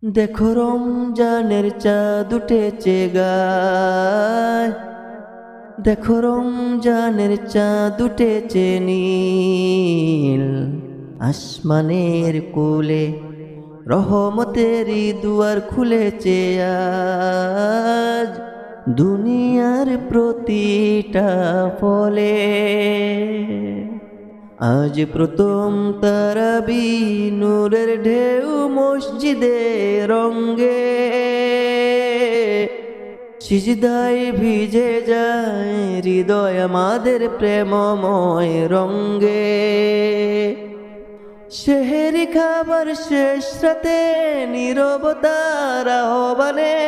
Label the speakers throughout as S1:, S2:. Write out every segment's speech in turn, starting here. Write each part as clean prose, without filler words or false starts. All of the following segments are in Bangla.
S1: দেখো রমজানের চাঁদ উঠেছে গায়, দেখো রমজানের চাঁদ উঠেছে নীল আসমানের কোলে, রহমতেরই দুয়ার খুলেছে আজ দুনিয়ার প্রতিটা ফলে। আজ প্রথম তারাবি নূরের ঢেউ মসজিদে রঙ্গে, সিজদায় ভিজে যায় হৃদয় আমাদের প্রেমময় রঙ্গে। সেহেরি খাবার শেষ রাতে নীরবতার আহ্বানে,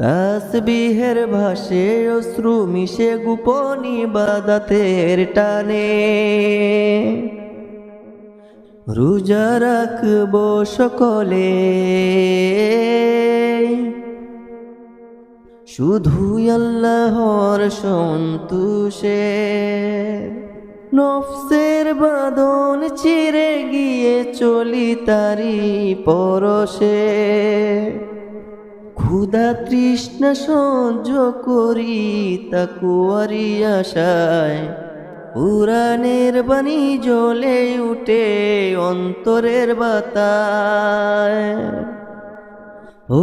S1: তাসবিহের ভাসে অশ্রু মিশে গোপন ইবাদতের টানে। রোজা রাখবো সকলে শুধুই আল্লাহর সন্তোষে, নফসের বাঁধন ছিঁড়ে গিয়ে চলি তারি পরশে। ক্ষুধা তৃষ্ণা সহ্য করি তাকওয়ারি আশায়, কুরআনের বাণী জ্বলে উঠে অন্তরের বাতায়। ও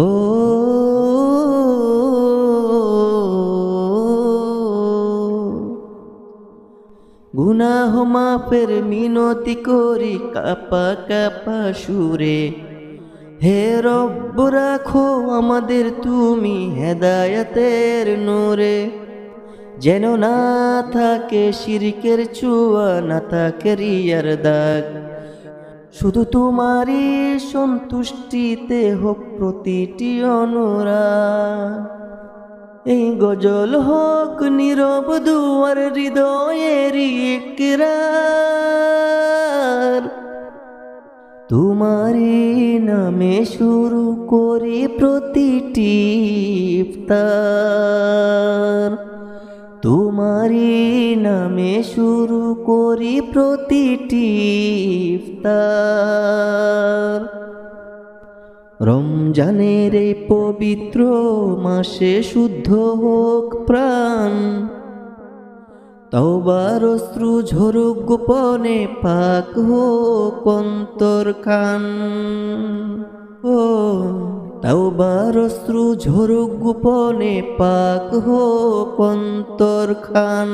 S1: ও গুনাহ মাফের মিনতি করি কাপা কাপা সুরে, হে রব্ব রাখো আমাদের তুমি হেদায়েতের নূরে। যেন না থাকে শিরকের ছোঁয়া, না থাকে রিয়ার দাগ, শুধু তোমারই সন্তুষ্টিতে হোক প্রতিটি অনুরাগ। এই গজল হোক নীরব দুয়ার হৃদয়ের ইকরার, তোমারই নামে শুরু করি প্রতিটি ইফতার, তোমারই নামে শুরু করি প্রতিটি ইফতার। রমজানের এই পবিত্র মাসে শুদ্ধ হোক প্রাণ, তওবার অশ্রু ঝরুক গোপনে পাক হোক অন্তরখান। ও তওবার অশ্রু ঝরুক গোপনে পাক হোক অন্তরখান।